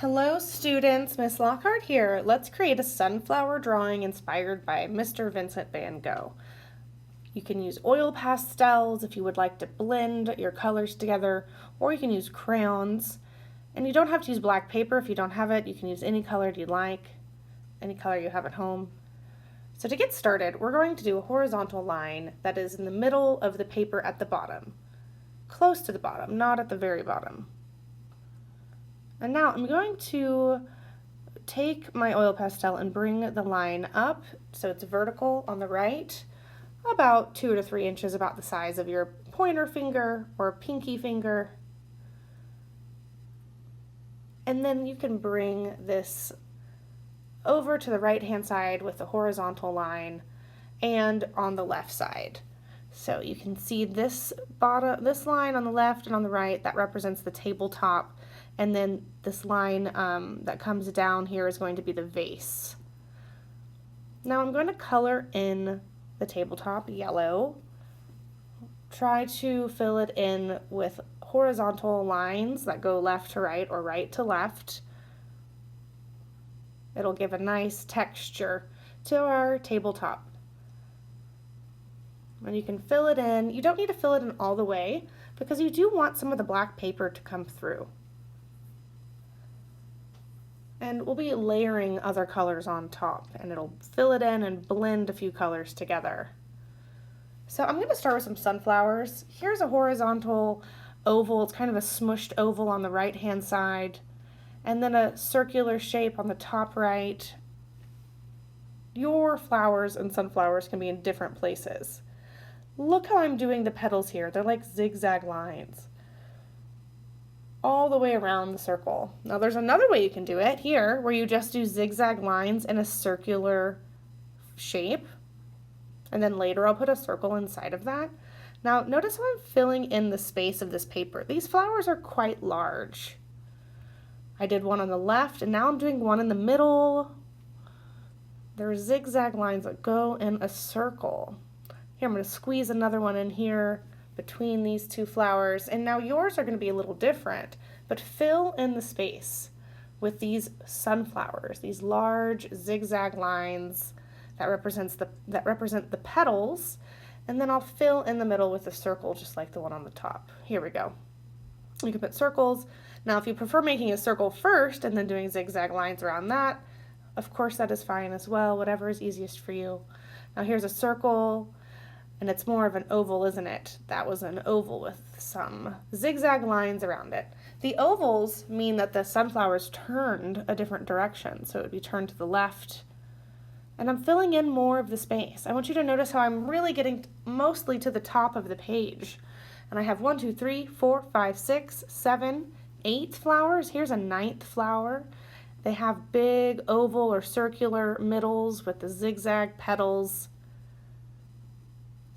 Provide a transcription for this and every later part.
Hello students, Miss Lockhart here. Let's create a sunflower drawing inspired by Mr. Vincent van Gogh. You can use oil pastels if you would like to blend your colors together, or you can use crayons. And you don't have to use black paper if you don't have it. You can use any color you like, any color you have at home. So to get started, we're going to do a horizontal line that is in the middle of the paper at the bottom. Close to the bottom, not at the very bottom. And now I'm going to take my oil pastel and bring the line up so it's vertical on the right, about 2 to 3 inches, about the size of your pointer finger or pinky finger. And then you can bring this over to the right hand side with the horizontal line and on the left side. So you can see this line on the left and on the right, that represents the tabletop. And then this line that comes down here is going to be the vase. Now I'm going to color in the tabletop yellow. Try to fill it in with horizontal lines that go left to right or right to left. It'll give a nice texture to our tabletop. And you can fill it in. You don't need to fill it in all the way because you do want some of the black paper to come through. And we'll be layering other colors on top, and it'll fill it in and blend a few colors together. So I'm going to start with some sunflowers. Here's a horizontal oval. It's kind of a smushed oval on the right hand side, and then a circular shape on the top right. Your flowers and sunflowers can be in different places. Look how I'm doing the petals here. They're like zigzag lines all the way around the circle. Now there's another way you can do it here where you just do zigzag lines in a circular shape, and then later I'll put a circle inside of that. Now notice how I'm filling in the space of this paper. These flowers are quite large. I did one on the left and now I'm doing one in the middle. There are zigzag lines that go in a circle. Here I'm going to squeeze another one in here between these two flowers, and now yours are going to be a little different, but fill in the space with these sunflowers, these large zigzag lines that represent the petals, and then I'll fill in the middle with a circle just like the one on the top. Here we go. You can put circles. Now if you prefer making a circle first and then doing zigzag lines around that, of course that is fine as well, whatever is easiest for you. Now here's a circle, and it's more of an oval, isn't it? That was an oval with some zigzag lines around it. The ovals mean that the sunflowers turned a different direction, so it would be turned to the left. And I'm filling in more of the space. I want you to notice how I'm really getting mostly to the top of the page. And I have 1, 2, 3, 4, 5, 6, 7, 8 flowers. Here's a 9th flower. They have big oval or circular middles with the zigzag petals.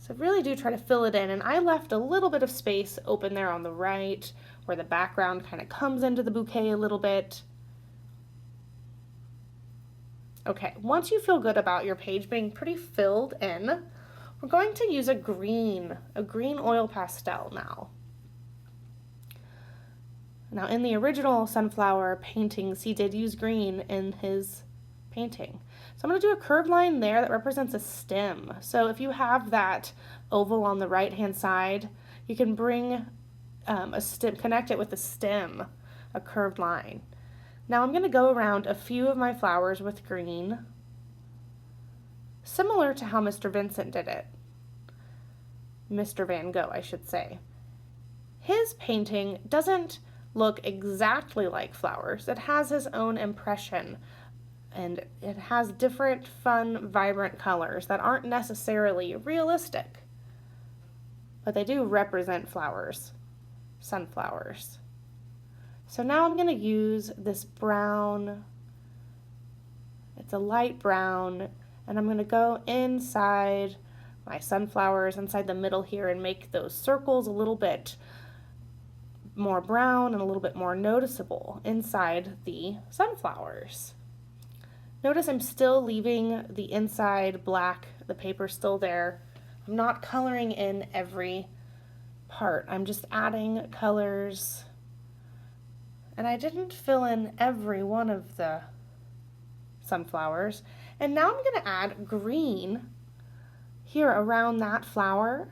So really do try to fill it in, and I left a little bit of space open there on the right where the background kind of comes into the bouquet a little bit. Okay, once you feel good about your page being pretty filled in, we're going to use a green oil pastel now. Now in the original sunflower paintings, he did use green in his painting. So I'm going to do a curved line there that represents a stem. So if you have that oval on the right hand side, you can bring a stem, connect it with a stem, a curved line. Now I'm going to go around a few of my flowers with green, similar to how Mr. Vincent did it. Mr. Van Gogh, I should say. His painting doesn't look exactly like flowers. It has his own impression, and it has different, fun, vibrant colors that aren't necessarily realistic, but they do represent flowers, sunflowers. So now I'm going to use this brown, it's a light brown, and I'm going to go inside my sunflowers, inside the middle here, and make those circles a little bit more brown and a little bit more noticeable inside the sunflowers. Notice I'm still leaving the inside black, the paper's still there. I'm not coloring in every part. I'm just adding colors And I didn't fill in every one of the sunflowers. And now I'm going to add green here around that flower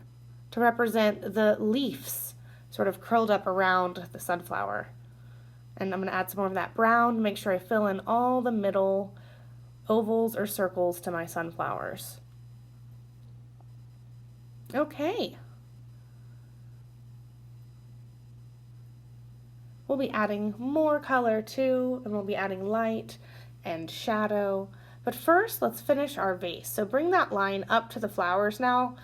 to represent the leaves sort of curled up around the sunflower. And I'm going to add some more of that brown to make sure I fill in all the middle ovals or circles to my sunflowers. Okay. We'll be adding more color too, and we'll be adding light and shadow. But first, let's finish our vase. So bring that line up to the flowers now,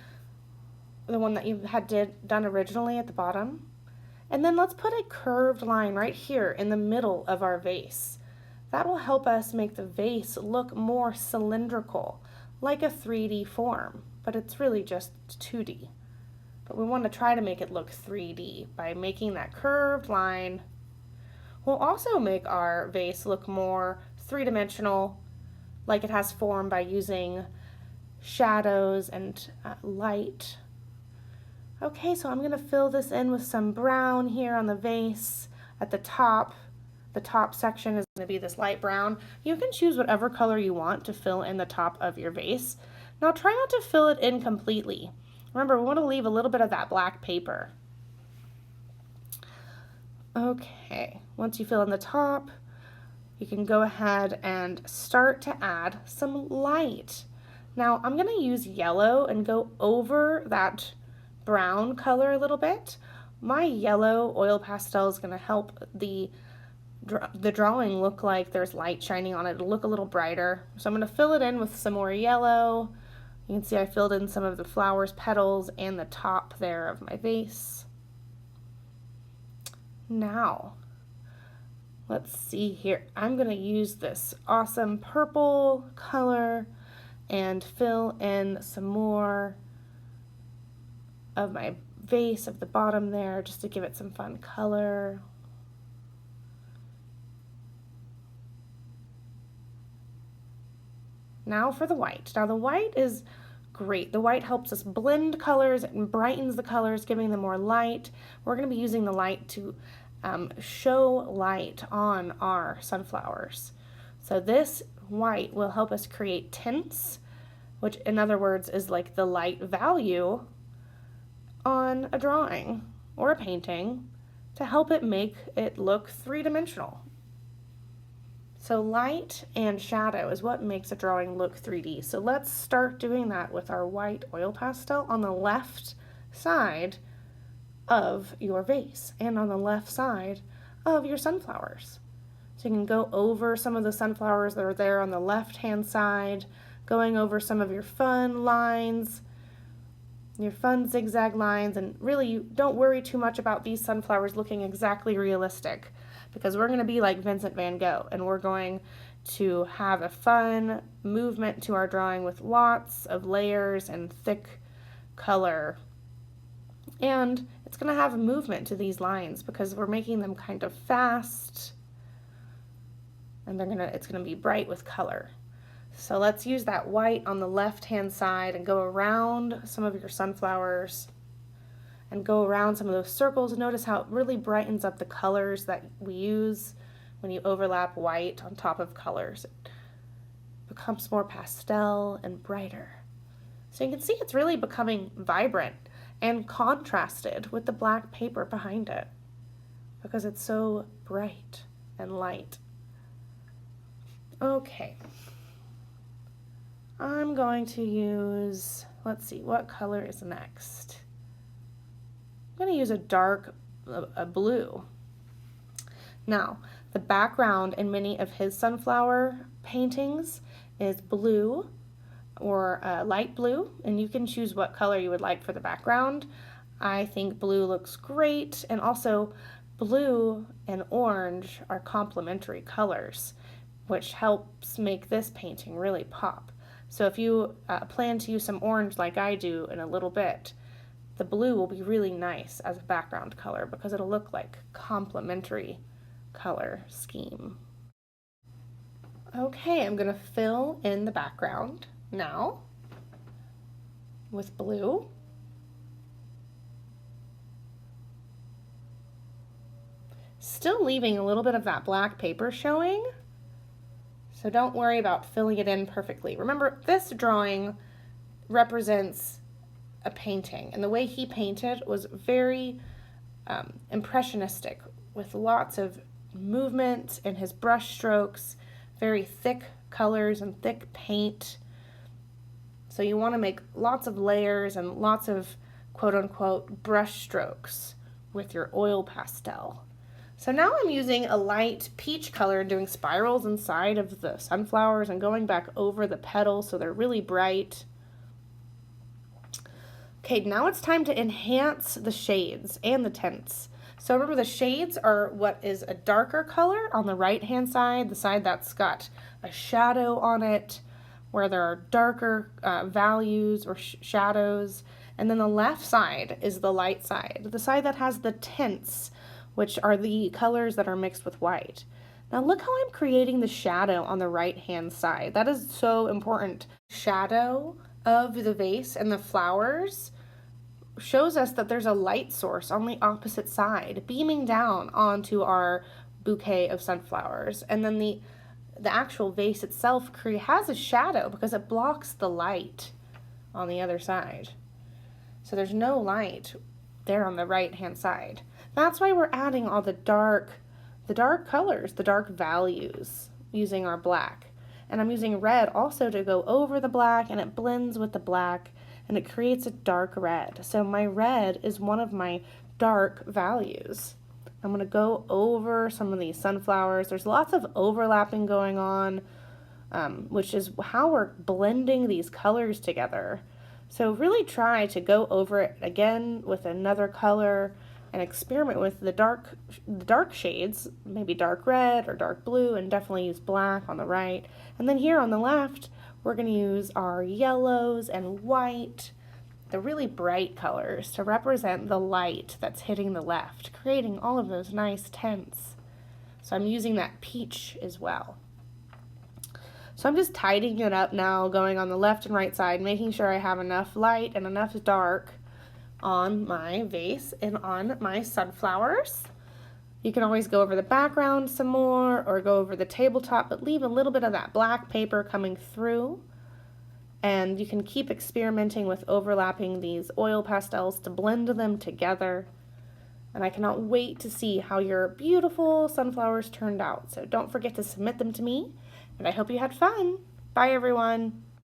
the one that you had done originally at the bottom. And then let's put a curved line right here in the middle of our vase. That will help us make the vase look more cylindrical, like a 3D form, but it's really just 2D. But we want to try to make it look 3D by making that curved line. We'll also make our vase look more three-dimensional, like it has form, by using shadows and light. Okay, so I'm going to fill this in with some brown here on the vase at the top. The top section is going to be this light brown. You can choose whatever color you want to fill in the top of your vase. Now try not to fill it in completely. Remember, we want to leave a little bit of that black paper. Okay, once you fill in the top, you can go ahead and start to add some light. Now I'm going to use yellow and go over that brown color a little bit. My yellow oil pastel is going to help the drawing look like there's light shining on it. It'll look a little brighter. So I'm going to fill it in with some more yellow. You can see I filled in some of the flowers, petals, and the top there of my vase. Now, let's see here. I'm going to use this awesome purple color and fill in some more of my vase of the bottom there just to give it some fun color. Now for the white. Now the white is great. The white helps us blend colors and brightens the colors, giving them more light. We're going to be using the light to show light on our sunflowers. So this white will help us create tints, which in other words is like the light value on a drawing or a painting to help it make it look three-dimensional. So light and shadow is what makes a drawing look 3D. So let's start doing that with our white oil pastel on the left side of your vase and on the left side of your sunflowers. So you can go over some of the sunflowers that are there on the left-hand side, going over some of your fun lines, your fun zigzag lines, and really you don't worry too much about these sunflowers looking exactly realistic, because we're going to be like Vincent van Gogh and we're going to have a fun movement to our drawing with lots of layers and thick color. And it's going to have a movement to these lines because we're making them kind of fast, and it's going to be bright with color. So let's use that white on the left-hand side and go around some of your sunflowers and go around some of those circles. Notice how it really brightens up the colors that we use when you overlap white on top of colors. It becomes more pastel and brighter. So you can see it's really becoming vibrant and contrasted with the black paper behind it because it's so bright and light. Okay. I'm going to use, let's see, what color is next? I'm going to use a dark blue. Now, the background in many of his sunflower paintings is blue or light blue, and you can choose what color you would like for the background. I think blue looks great, and also blue and orange are complementary colors, which helps make this painting really pop. So if you plan to use some orange like I do in a little bit, the blue will be really nice as a background color because it'll look like complementary color scheme. Okay, I'm going to fill in the background now with blue. still leaving a little bit of that black paper showing. So don't worry about filling it in perfectly. Remember, this drawing represents a painting, and the way he painted was very impressionistic, with lots of movement in his brush strokes, very thick colors and thick paint. So you want to make lots of layers and lots of quote-unquote brush strokes with your oil pastel. So now I'm using a light peach color and doing spirals inside of the sunflowers and going back over the petals so they're really bright. Okay, now it's time to enhance the shades and the tints. So remember, the shades are what is a darker color on the right-hand side, the side that's got a shadow on it, where there are darker values or shadows. And then the left side is the light side, the side that has the tints, which are the colors that are mixed with white. Now look how I'm creating the shadow on the right-hand side. That is so important. Shadow of the vase and the flowers shows us that there's a light source on the opposite side, beaming down onto our bouquet of sunflowers. And then the actual vase itself has a shadow because it blocks the light on the other side. So there's no light there on the right-hand side. That's why we're adding all the dark colors, the dark values, using our black. And I'm using red also to go over the black, and it blends with the black, and it creates a dark red. So my red is one of my dark values. I'm going to go over some of these sunflowers. There's lots of overlapping going on, which is how we're blending these colors together. So really try to go over it again with another color and experiment with the dark shades, maybe dark red or dark blue, and definitely use black on the right. And then here on the left, we're going to use our yellows and white, the really bright colors, to represent the light that's hitting the left, creating all of those nice tints. So I'm using that peach as well. So I'm just tidying it up now, going on the left and right side, making sure I have enough light and enough dark on my vase and on my sunflowers. You can always go over the background some more or go over the tabletop, but leave a little bit of that black paper coming through. And you can keep experimenting with overlapping these oil pastels to blend them together. And I cannot wait to see how your beautiful sunflowers turned out. So don't forget to submit them to me, and I hope you had fun. Bye, everyone.